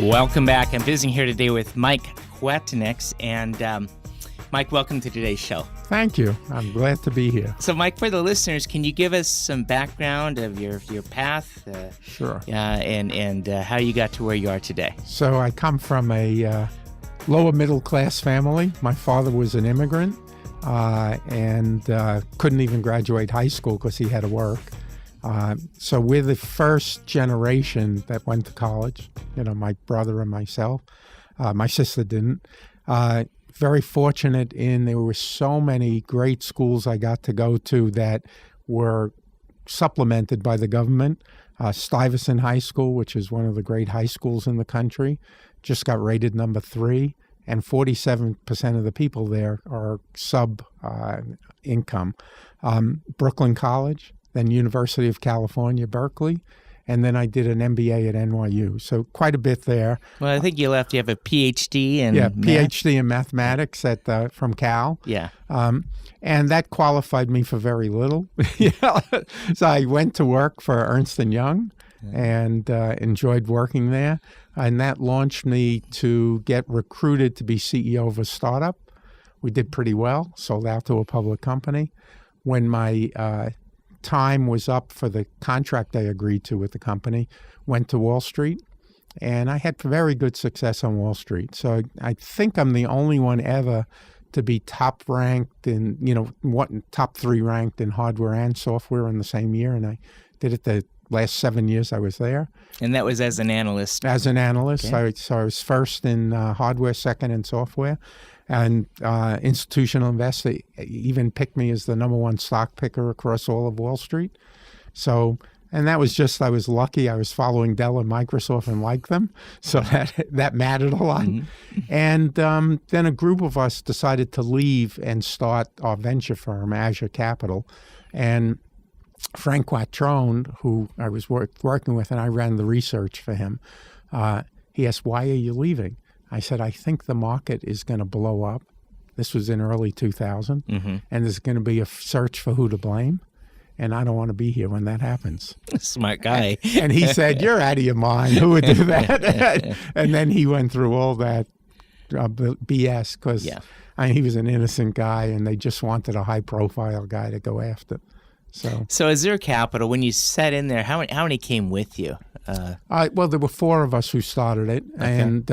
Welcome back. I'm visiting here today with Mike Kwatinetz. And Mike, welcome to today's show. Thank you. I'm glad to be here. So, Mike, for the listeners, can you give us some background of your path? Sure. And how you got to where you are today? So I come from a lower middle class family. My father was an immigrant and couldn't even graduate high school because he had to work. So we're the first generation that went to college, my brother and myself. My sister didn't. Very fortunate there were so many great schools I got to go to that were supplemented by the government. Stuyvesant High School, which is one of the great high schools in the country, just got rated number 3, and 47% of the people there are sub-income. Brooklyn College, then University of California, Berkeley, and then I did an MBA at NYU. So quite a bit there. Well, I think you have a Ph.D. in Ph.D. in mathematics from Cal. Yeah. And that qualified me for very little. So I went to work for Ernst & Young and enjoyed working there. And that launched me to get recruited to be CEO of a startup. We did pretty well, sold out to a public company. When my time was up for the contract I agreed to with the company, went to Wall Street, and I had very good success on Wall Street. So I think I'm the only one ever to be top ranked in, top 3 ranked in hardware and software in the same year, and I did it the last 7 years I was there. And that was as an analyst? As an analyst. Okay. So I was first in hardware, second in software. And institutional investor even picked me as the number 1 stock picker across all of Wall Street. So, and that was just, I was lucky. I was following Dell and Microsoft and liked them. So that mattered a lot. Mm-hmm. And then a group of us decided to leave and start our venture firm, Azure Capital. And Frank Quattrone, who I was working with, and I ran the research for him, he asked, "Why are you leaving?" I said, "I think the market is going to blow up." This was in early 2000, and there's going to be a search for who to blame, and I don't want to be here when that happens. Smart guy. And he said, "You're out of your mind. Who would do that?" And then he went through all that BS because he was an innocent guy, and they just wanted a high-profile guy to go after. So Azure Capital, when you sat in there, how many came with you? Well, there were 4 of us who started it, and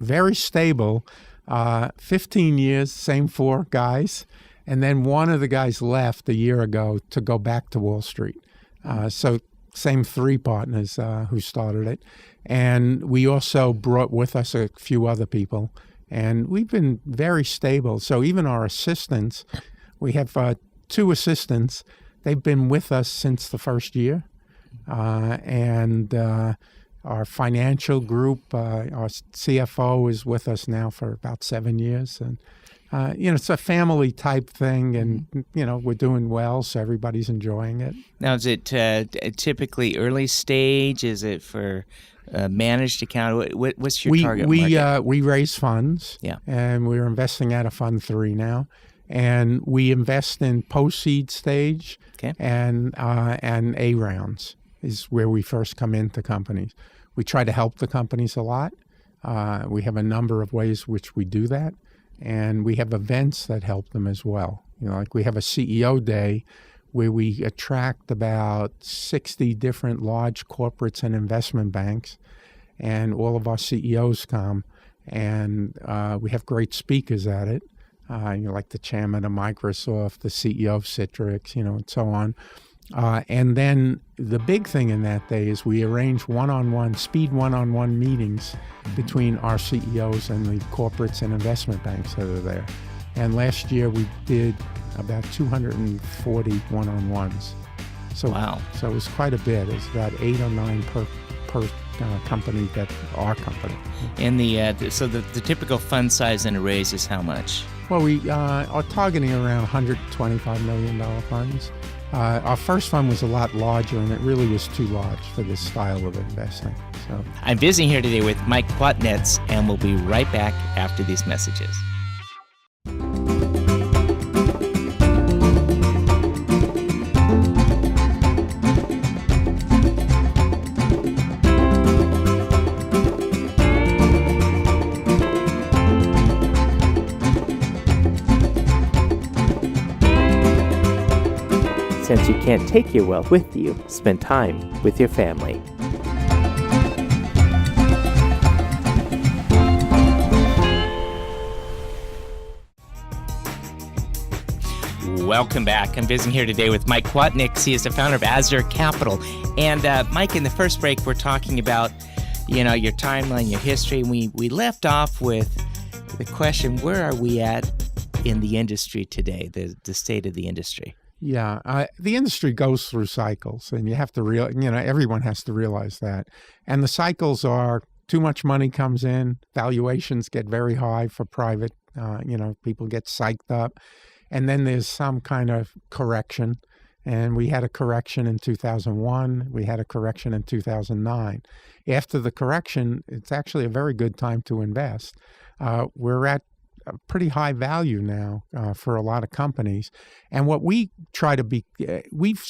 very stable, 15 years, same 4 guys. And then one of the guys left a year ago to go back to Wall Street. So same 3 partners who started it. And we also brought with us a few other people. And we've been very stable. So even our assistants, we have 2 assistants. They've been with us since the first year. Our financial group, our CFO is with us now for about 7 years. And, it's a family type thing, and, we're doing well, so everybody's enjoying it. Now, is it typically early stage? Is it for managed account? What's your target market? We raise funds, and we're investing out of Fund 3 now. And we invest in post-seed stage and A rounds is where we first come into companies. We try to help the companies a lot. We have a number of ways which we do that. And we have events that help them as well. Like we have a CEO day where we attract about 60 different large corporates and investment banks. And all of our CEOs come. And we have great speakers at it. Like the chairman of Microsoft, the CEO of Citrix, and so on. And then the big thing in that day is we arrange one-on-one meetings between our CEOs and the corporates and investment banks that are there. And last year we did about 240 one-on-ones. So, wow. So it was quite a bit. It was about 8 or 9 per company that our company. And the typical fund size in a raise is how much? Well, we are targeting around $125 million funds. Our first fund was a lot larger, and it really was too large for this style of investing. So I'm visiting here today with Mike Kwatinetz, and we'll be right back after these messages. Since you can't take your wealth with you, spend time with your family. Welcome back. I'm visiting here today with Mike Kwatinetz. He is the founder of Azure Capital. And Mike, in the first break, we're talking about, your timeline, your history. And we left off with the question, where are we at in the industry today, the state of the industry? Yeah, the industry goes through cycles, and you have to everyone has to realize that. And the cycles are too much money comes in, valuations get very high for private, people get psyched up. And then there's some kind of correction. And we had a correction in 2001. We had a correction in 2009. After the correction, it's actually a very good time to invest. We're at a pretty high value now for a lot of companies. And what we try to be, we've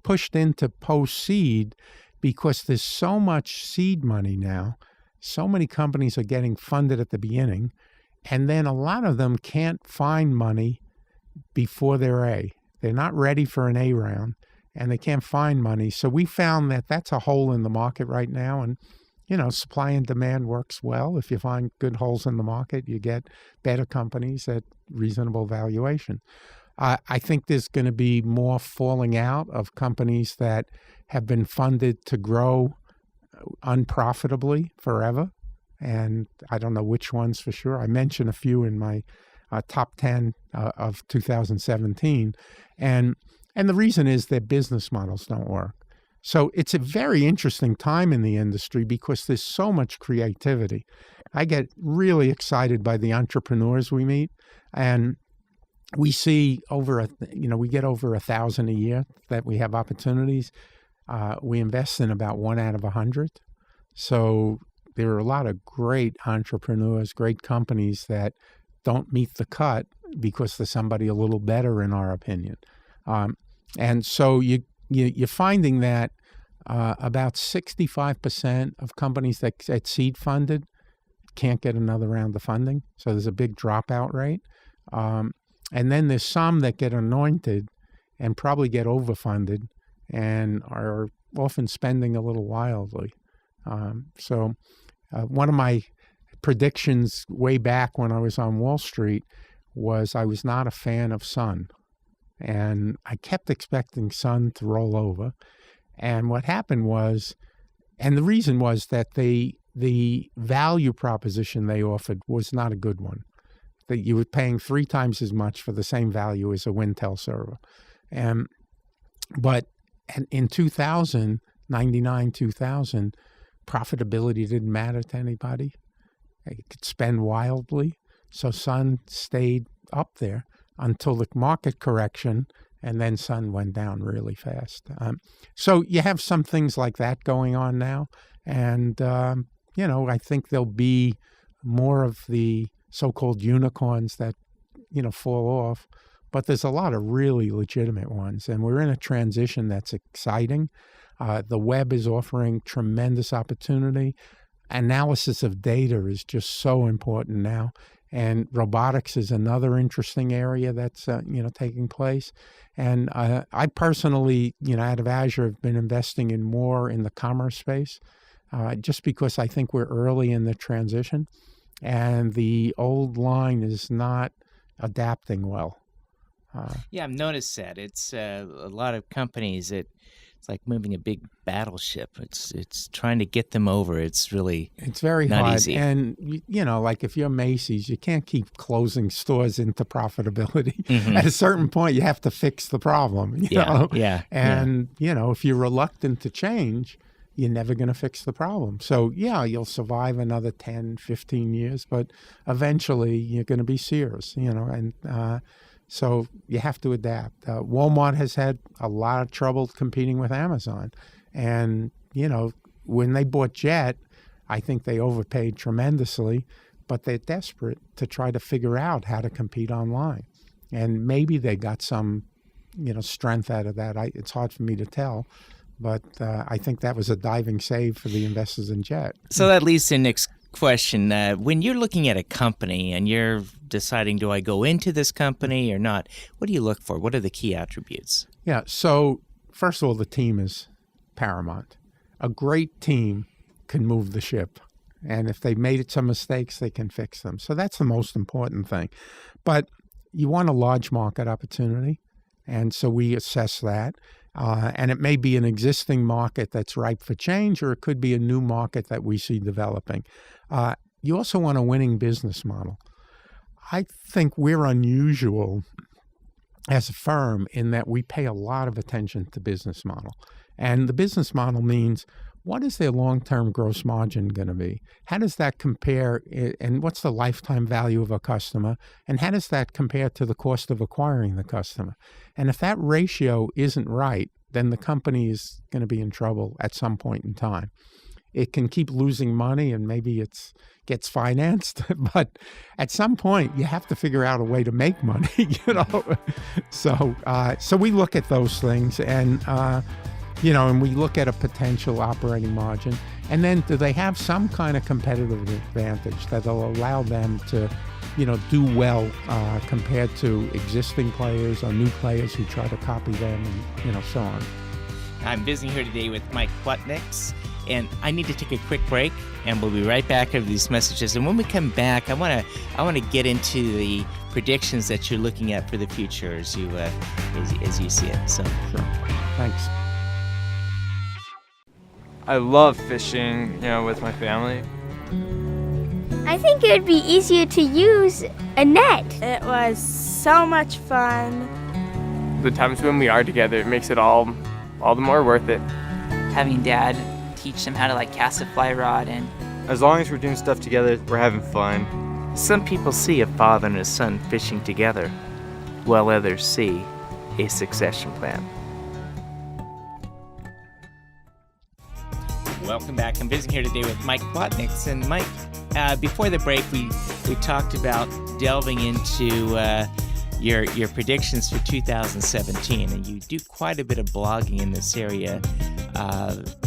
pushed into post-seed because there's so much seed money now. So many companies are getting funded at the beginning. And then a lot of them can't find money before they're A. They're not ready for an A round, and they can't find money. So we found that that's a hole in the market right now. And, supply and demand works well. If you find good holes in the market, you get better companies at reasonable valuation. I think there's going to be more falling out of companies that have been funded to grow unprofitably forever. And I don't know which ones for sure. I mentioned a few in my top 10 of 2017. And the reason is their business models don't work. So it's a very interesting time in the industry because there's so much creativity. I get really excited by the entrepreneurs we meet, and we see we get over 1,000 a year that we have opportunities. We invest in about 1 out of 100. So there are a lot of great entrepreneurs, great companies that don't meet the cut because there's somebody a little better, in our opinion. And so you're finding that about 65% of companies that get seed funded can't get another round of funding. So there's a big dropout rate. And then there's some that get anointed and probably get overfunded and are often spending a little wildly. So one of my predictions way back when I was on Wall Street was I was not a fan of Sun. And I kept expecting Sun to roll over. And what happened was, and the reason was that the value proposition they offered was not a good one. That you were paying 3 times as much for the same value as a Wintel server. But in 2000, 99, 2000, profitability didn't matter to anybody. It could spend wildly. So Sun stayed up there until the market correction, and then Sun went down really fast. So you have some things like that going on now. And, I think there'll be more of the so-called unicorns that, fall off. But there's a lot of really legitimate ones. And we're in a transition that's exciting. The web is offering tremendous opportunity. Analysis of data is just so important now. And robotics is another interesting area that's, taking place. And I personally, out of Azure, have been investing in more in the commerce space, just because I think we're early in the transition. And the old line is not adapting well. Yeah, I've noticed that. It's a lot of companies it's like moving a big battleship. It's trying to get them over. It's very not hard. Easy. And like if you're Macy's, you can't keep closing stores into profitability. Mm-hmm. At a certain point, you have to fix the problem. You know? Yeah. And if you're reluctant to change, you're never going to fix the problem. So you'll survive another 10, 15 years, but eventually you're going to be Sears. So you have to adapt. Walmart has had a lot of trouble competing with Amazon. And, when they bought Jet, I think they overpaid tremendously, but they're desperate to try to figure out how to compete online. And maybe they got some, strength out of that. It's hard for me to tell. But I think that was a diving save for the investors in Jet. So that leads to the next question. When you're looking at a company and you're deciding, do I go into this company or not, what do you look for? What are the key attributes? Yeah, so first of all, the team is paramount. A great team can move the ship. And if they've made some mistakes, they can fix them. So that's the most important thing. But you want a large market opportunity. And so we assess that. And it may be an existing market that's ripe for change, or it could be a new market that we see developing. You also want a winning business model. I think we're unusual as a firm in that we pay a lot of attention to business model. And the business model means, what is their long-term gross margin going to be? How does that compare, and what's the lifetime value of a customer? And how does that compare to the cost of acquiring the customer? And if that ratio isn't right, then the company is going to be in trouble at some point in time. It can keep losing money and maybe it gets financed, but at some point you have to figure out a way to make money, So we look at those things and and we look at a potential operating margin. And then do they have some kind of competitive advantage that will allow them to, do well compared to existing players or new players who try to copy them and, so on. I'm visiting here today with Mike Kwatinetz, and I need to take a quick break, and we'll be right back after these messages. And when we come back, I want to get into the predictions that you're looking at for the future as you see it. So, sure. Thanks. I love fishing, with my family. I think it would be easier to use a net. It was so much fun. The times when we are together, it makes it all the more worth it. Having Dad teach them how to cast a fly rod, and as long as we're doing stuff together, we're having fun. Some people see a father and a son fishing together, while others see a succession plan. Welcome back. I'm visiting here today with Mike Kwatinetz. And Mike, before the break, we talked about delving into your predictions for 2017, and you do quite a bit of blogging in this area.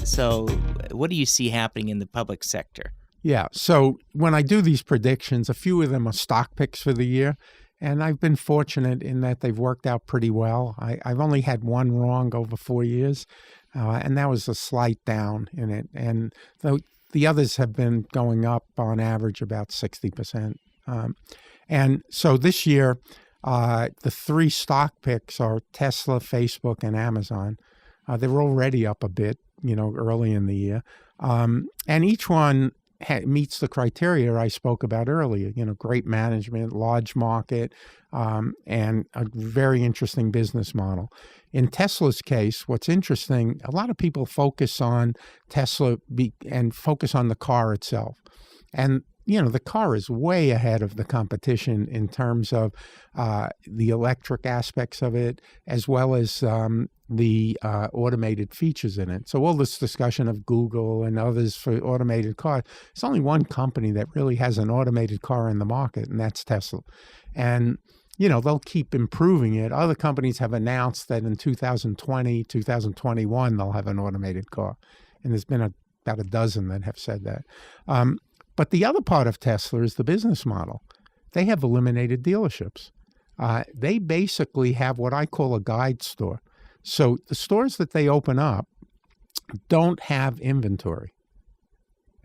So what do you see happening in the public sector? Yeah, so when I do these predictions, a few of them are stock picks for the year, and I've been fortunate in that they've worked out pretty well. I've only had one wrong over 4 years, and that was a slight down in it. And the others have been going up on average about 60%. And so this year, the three stock picks are Tesla, Facebook, and Amazon. They're already up a bit, early in the year. And each one meets the criteria I spoke about earlier, great management, large market, and a very interesting business model. In Tesla's case, what's interesting, a lot of people focus on Tesla and focus on the car itself. And the car is way ahead of the competition in terms of the electric aspects of it, as well as the automated features in it. So all this discussion of Google and others for automated cars, it's only one company that really has an automated car in the market, and that's Tesla. And they'll keep improving it. Other companies have announced that in 2020, 2021, they'll have an automated car. And there's been about a dozen that have said that. But the other part of Tesla is the business model. They have eliminated dealerships. They basically have what I call a guide store. So the stores that they open up don't have inventory.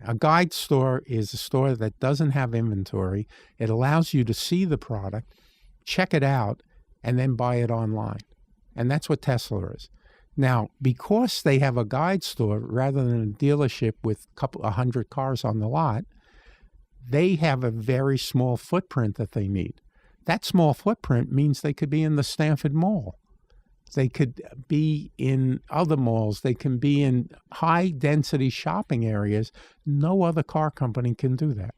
A guide store is a store that doesn't have inventory. It allows you to see the product, check it out, and then buy it online. And that's what Tesla is. Now, because they have a guide store rather than a dealership with 100 cars on the lot, they have a very small footprint that they need. That small footprint means they could be in the Stanford Mall. They could be in other malls. They can be in high-density shopping areas. No other car company can do that.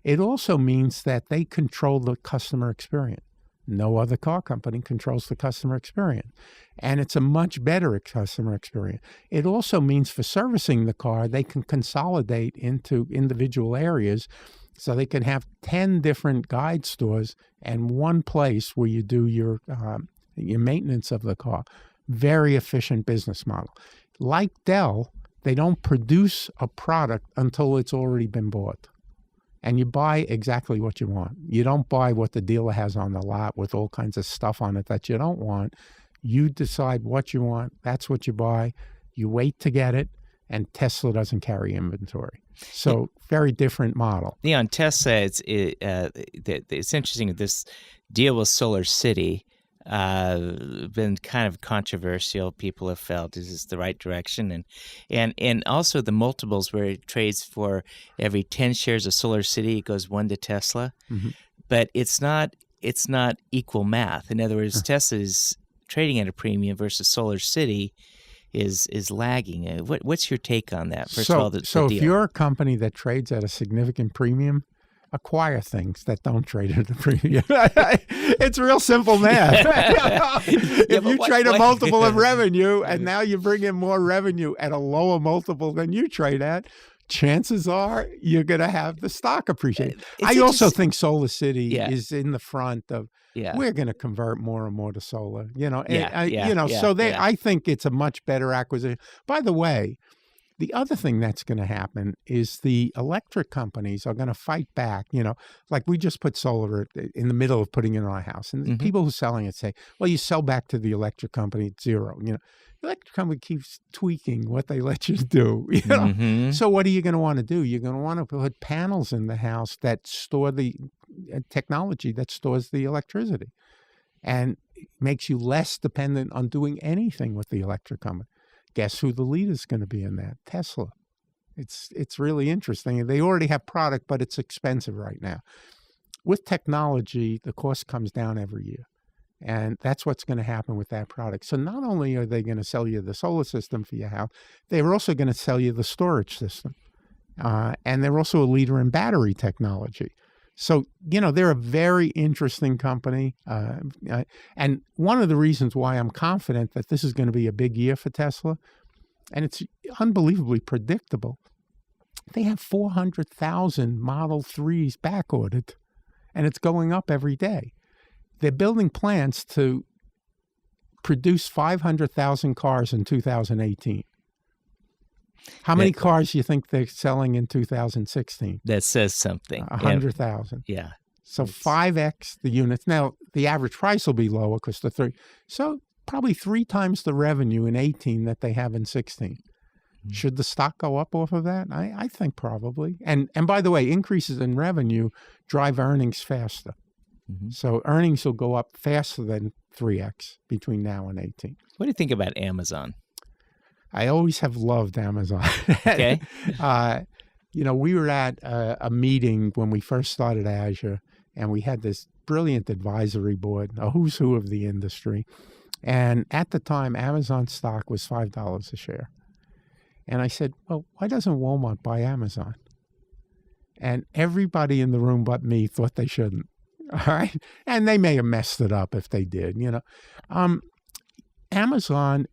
It also means that they control the customer experience. No other car company controls the customer experience. And it's a much better customer experience. It also means for servicing the car, they can consolidate into individual areas. So they can have 10 different guide stores and one place where you do your maintenance of the car. Very efficient business model. Like Dell, they don't produce a product until it's already been bought. and you buy exactly what you want. You don't buy what the dealer has on the lot with all kinds of stuff on it that you don't want. You decide what you want. That's what you buy. You wait to get it, and Tesla doesn't carry inventory. So very different model. Yeah, on Tesla, it's interesting. This deal with Solar City been kind of controversial. People have felt is this the right direction, and also the multiples where it trades for every 10 shares of Solar City, it goes 1 to Tesla, but it's not equal math. In other words, Tesla is trading at a premium versus Solar City is lagging. What's your take on that? First of all, the deal. If you're a company that trades at a significant premium, acquire things that don't trade at a premium. It's real simple math. If you trade a multiple of revenue and now you bring in more revenue at a lower multiple than you trade at, chances are you're going to have the stock appreciate. I also think Solar City is in the front of, we're going to convert more and more to solar. I think it's a much better acquisition. By the way, the other thing that's going to happen is the electric companies are going to fight back. Like we just put solar in the middle of putting it in our house. And the people who are selling it say, well, you sell back to the electric company at zero. The electric company keeps tweaking what they let you do. So what are you going to want to do? You're going to want to put panels in the house that store the technology that stores the electricity and makes you less dependent on doing anything with the electric company. Guess who the leader is going to be in that? Tesla. It's really interesting. They already have product, but it's expensive right now. With technology, the cost comes down every year. And that's what's going to happen with that product. So not only are they going to sell you the solar system for your house, they're also going to sell you the storage system. And they're also a leader in battery technology. So, they're a very interesting company. And one of the reasons why I'm confident that this is going to be a big year for Tesla, and it's unbelievably predictable, they have 400,000 Model 3s backordered, and it's going up every day. They're building plants to produce 500,000 cars in 2018. How many cars do you think they're selling in 2016? That says something. 100,000. Yeah. So 5x the units. Now, the average price will be lower because the three. So probably 3 times the revenue in 18 that they have in 16. Should the stock go up off of that? I think probably. And by the way, increases in revenue drive earnings faster. So earnings will go up faster than 3x between now and 18. What do you think about Amazon? I always have loved Amazon. Okay. We were at a meeting when we first started Azure, and we had this brilliant advisory board, a who's who of the industry. And at the time, Amazon stock was $5 a share. And I said, well, why doesn't Walmart buy Amazon? And everybody in the room but me thought they shouldn't. All right. And they may have messed it up if they did, Amazon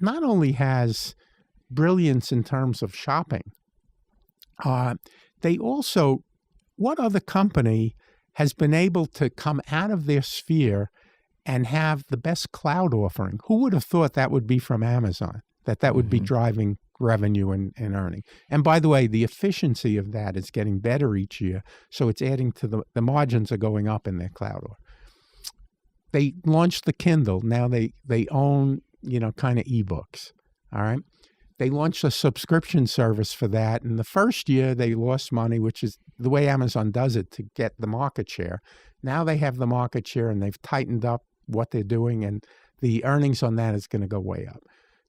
not only has brilliance in terms of shopping, they also, what other company has been able to come out of their sphere and have the best cloud offering? Who would have thought that would be from Amazon, that would be driving revenue and earning? And by the way, the efficiency of that is getting better each year. So it's adding to the margins are going up in their cloud. They launched the Kindle. Now they own kind of ebooks. All right. They launched a subscription service for that. And the first year they lost money, which is the way Amazon does it to get the market share. Now they have the market share and they've tightened up what they're doing. And the earnings on that is going to go way up.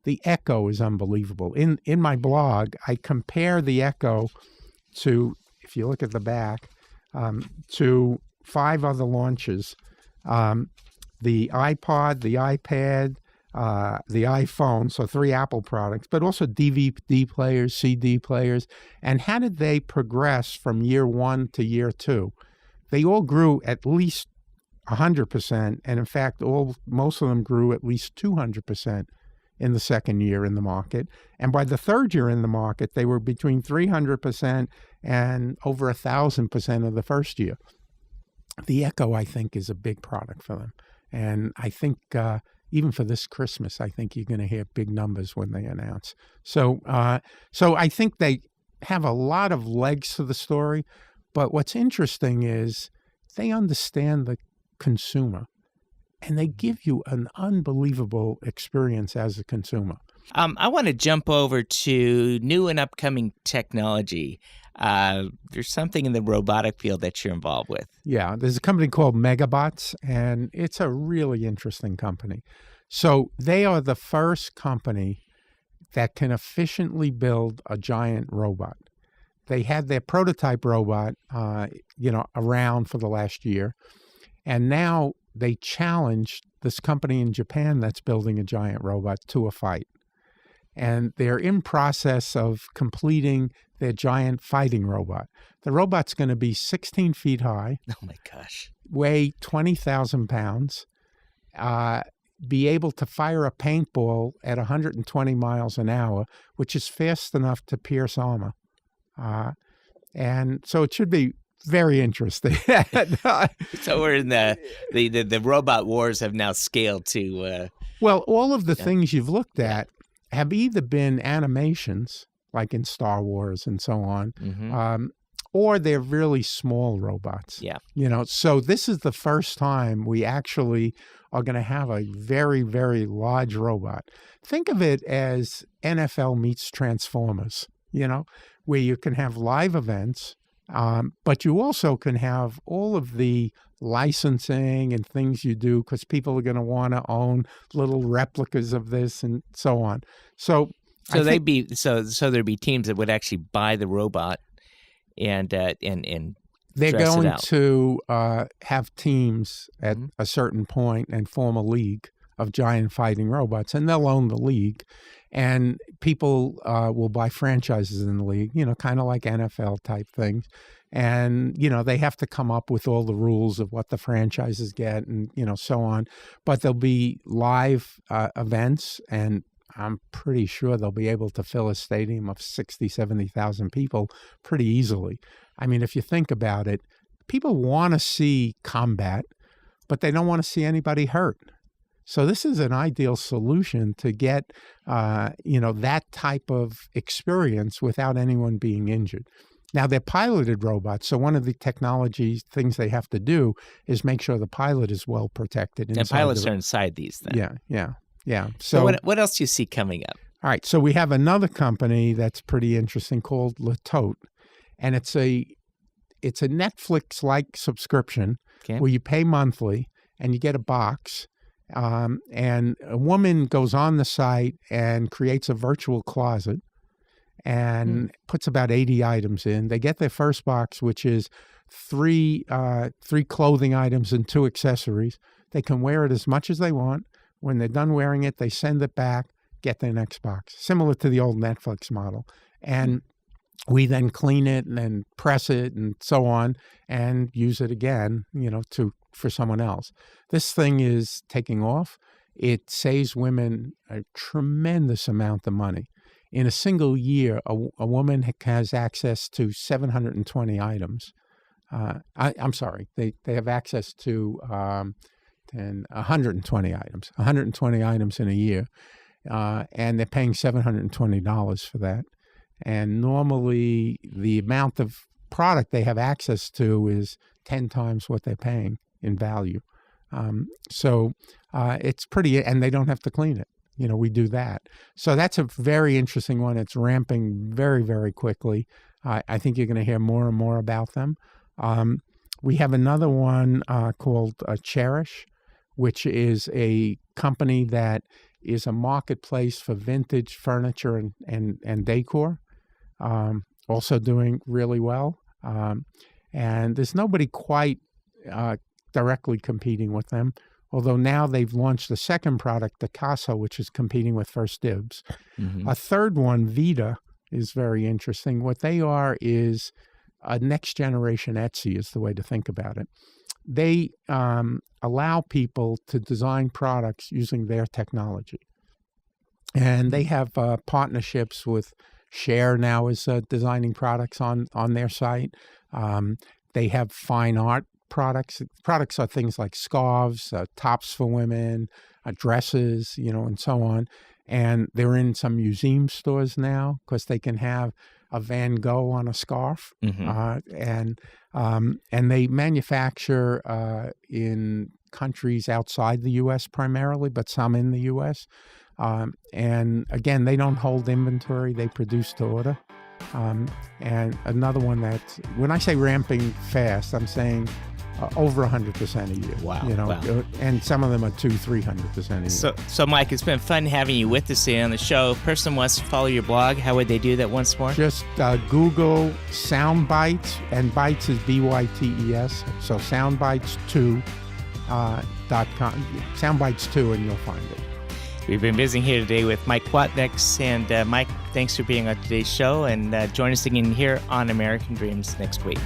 The Echo is unbelievable. In my blog, I compare the Echo to, if you look at the back, to 5 other launches. The iPod, the iPad, the iPhone, so 3 Apple products, but also DVD players, CD players. And how did they progress from year 1 to year 2? They all grew at least 100%, and in fact, most of them grew at least 200% in the second year in the market. And by the third year in the market, they were between 300% and over 1,000% of the first year. The Echo, I think, is a big product for them. And I think even for this Christmas, I think you're going to hear big numbers when they announce. So I think they have a lot of legs to the story. But what's interesting is they understand the consumer, and they give you an unbelievable experience as a consumer. I want to jump over to new and upcoming technology. There's something in the robotic field that you're involved with. Yeah, there's a company called Megabox, and it's a really interesting company. So they are the first company that can efficiently build a giant robot. They had their prototype robot, around for the last year, and now they challenged this company in Japan that's building a giant robot to a fight. And they're in process of completing their giant fighting robot. The robot's going to be 16 feet high. Oh, my gosh. Weigh 20,000 pounds, be able to fire a paintball at 120 miles an hour, which is fast enough to pierce armor. And so it should be very interesting. So we're in the robot wars have now scaled to... Well, all of the things you've looked at have either been animations, like in Star Wars and so on, or they're really small robots. Yeah. So this is the first time we actually are going to have a very, very large robot. Think of it as NFL meets Transformers, where you can have live events, but you also can have all of the licensing and things you do because people are going to want to own little replicas of this and so on. So there'd be teams that would actually buy the robot and they're dress going it out. to have teams at a certain point and form a league of giant fighting robots, and they'll own the league, and people will buy franchises in the league, kind of like NFL type things. And, they have to come up with all the rules of what the franchises get and, so on. But there'll be live events, and I'm pretty sure they'll be able to fill a stadium of 60, 70,000 people pretty easily. I mean, if you think about it, people want to see combat, but they don't want to see anybody hurt. So this is an ideal solution to get, that type of experience without anyone being injured. Now, they're piloted robots, so one of the technology things they have to do is make sure the pilot is well protected. And pilots are inside these things. Yeah. So what else do you see coming up? All right, so we have another company that's pretty interesting called Latote, and it's a Netflix-like subscription where you pay monthly and you get a box. And a woman goes on the site and creates a virtual closet and puts about 80 items in. They get their first box, which is three clothing items and 2 accessories. They can wear it as much as they want. When they're done wearing it, they send it back, get their next box, similar to the old Netflix model. And we then clean it and then press it and so on and use it again, for someone else. This thing is taking off. It saves women a tremendous amount of money. In a single year, a woman has access to 720 items. I'm sorry, they have access to 120 items. 120 items in a year, and they're paying $720 for that. And normally, the amount of product they have access to is 10 times what they're paying in value. So it's pretty, and they don't have to clean it. We do that. So that's a very interesting one. It's ramping very, very quickly. I think you're going to hear more and more about them. We have another one called Cherish, which is a company that is a marketplace for vintage furniture and decor, also doing really well. And there's nobody quite directly competing with them, although now they've launched the second product, the Casa, which is competing with First Dibs. A third one, Vita, is very interesting. What they are is a next generation Etsy is the way to think about it. They allow people to design products using their technology. And they have partnerships with Share now is designing products on their site. They have fine art products. Products are things like scarves, tops for women, dresses, and so on. And they're in some museum stores now because they can have a Van Gogh on a scarf, and they manufacture in countries outside the U.S. primarily, but some in the U.S. And again, they don't hold inventory; they produce to order. And another one that, when I say ramping fast, I'm saying over 100% a year. Wow. Wow. And some of them are 200-300% a year. So Mike, it's been fun having you with us today on the show. If a person wants to follow your blog, how would they do that once more? Just Google Soundbites, and Bites is BYTES. So soundbites2.com, soundbites2, and you'll find it. We've been visiting here today with Mike Kwatinetz. And Mike, thanks for being on today's show, and join us again here on American Dreams next week.